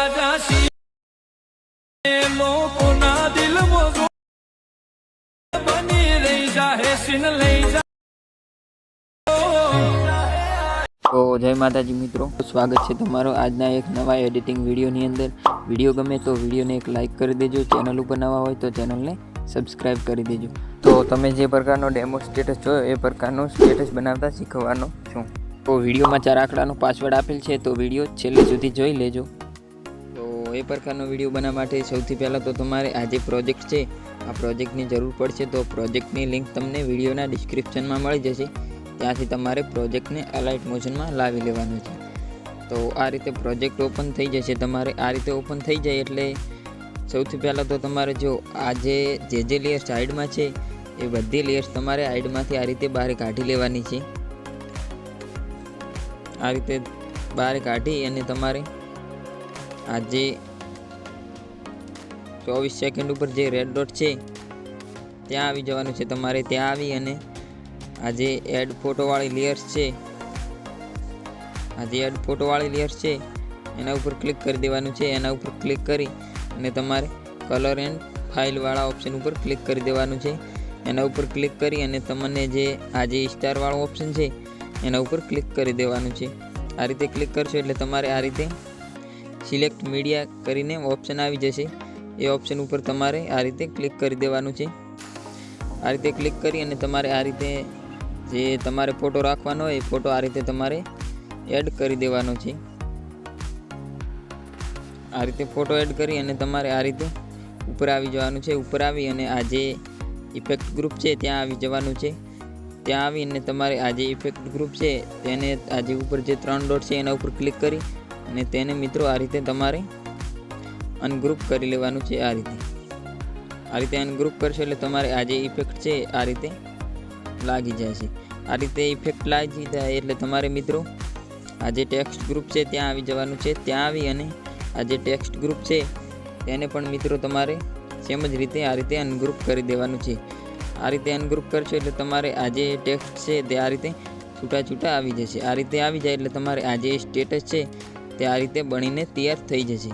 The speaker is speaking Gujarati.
રાજા સિંહ લોકોના દિલમાં બની રહી જાહે સિન લઈ જા। તો જય માતાજી મિત્રો, સ્વાગત છે તમારો આજના એક નવા એડિટિંગ વિડીયોની અંદર। વિડીયો ગમે તો વિડીયોને એક લાઇક કરી દેજો, ચેનલ ઉપર નવા હોય તો ચેનલને સબસ્ક્રાઈબ કરી દેજો। તો તમે જે પ્રકારનો ડેમો સ્ટેટસ જોયો એ પ્રકારનો સ્ટેટસ બનાવતા શીખવાનો છું। તો વિડીયોમાં 4 આંકડાનો પાસવર્ડ આપેલ છે, તો વિડીયો છેલ્લે સુધી જોઈ લેજો। તો એ પ્રકારનો વિડીયો બનાવવા માટે સૌથી પહેલાં તો તમારે આ જે પ્રોજેક્ટ છે આ પ્રોજેક્ટની જરૂર પડશે। તો પ્રોજેક્ટની લિંક તમને વિડીયોના ડિસ્ક્રિપ્શનમાં મળી જશે, ત્યાંથી તમારે પ્રોજેક્ટને અલાઇટ મોશનમાં લાવી લેવાનું છે। તો આ રીતે પ્રોજેક્ટ ઓપન થઈ જશે। તમારે આ રીતે ઓપન થઈ જાય એટલે સૌથી પહેલાં તો તમારે જો આ જે લેયર સાઈડમાં છે એ બધી લેયર્સ તમારે સાઈડમાંથી આ રીતે બહાર કાઢી લેવાની છે। આ રીતે બહાર કાઢી અને તમારે આ જે 24 સેકન્ડ ઉપર જે રેડ ડોટ છે ત્યાં આવી જવાનું છે। તમારે ત્યાં આવી અને આ જે એડ ફોટોવાળી લેયર્સ છે એના ઉપર ક્લિક કરી દેવાનું છે। એના ઉપર ક્લિક કરી અને તમારે કલર એન્ડ ફાઇલવાળા ઓપ્શન ઉપર ક્લિક કરી દેવાનું છે। એના ઉપર ક્લિક કરી અને તમને જે આ જે સ્ટારવાળો ઓપ્શન છે એના ઉપર ક્લિક કરી દેવાનું છે। આ રીતે ક્લિક કરશો એટલે તમારે આ રીતે સિલેક્ટ મીડિયા કરીને ઓપ્શન આવી જશે। એ ઓપ્શન ઉપર તમારે આ રીતે ક્લિક કરી દેવાનું છે। આ રીતે ક્લિક કરી અને તમારે આ રીતે જે તમારે ફોટો રાખવાનો હોય એ ફોટો આ રીતે તમારે એડ કરી દેવાનો છે। આ રીતે ફોટો એડ કરી અને તમારે આ રીતે ઉપર આવી જવાનું છે। ઉપર આવી અને આ જે ઇફેક્ટ ગ્રુપ છે ત્યાં આવી જવાનું છે। ત્યાં આવી અને તમારે આ જે ઇફેક્ટ ગ્રુપ છે તેને આ જે ઉપર જે 3 ડોટ છે એના ઉપર ક્લિક કરી અને તેને મિત્રો આ રીતે તમારે અનગ્રુપ કરી લેવાનું છે। આ રીતે અનગ્રુપ કરશો એટલે તમારે આ જે ઇફેક્ટ છે આ રીતે લાગી જાય છે। આ રીતે ઇફેક્ટ લાગી જાય એટલે તમારે મિત્રો આ જે ટેક્સ્ટ ગ્રુપ છે ત્યાં આવી જવાનું છે। ત્યાં આવી અને આ જે ટેક્સ્ટ ગ્રુપ છે તેને પણ મિત્રો તમારે સેમ જ રીતે આ રીતે અનગ્રુપ કરી દેવાનું છે। આ રીતે અનગ્રુપ કરશો એટલે તમારે આ જે ટેક્સ્ટ છે તે આ રીતે છૂટા આવી જશે। આ રીતે આવી જાય એટલે તમારે આ જે સ્ટેટસ છે તે આ રીતે બનીને તૈયાર થઈ જશે।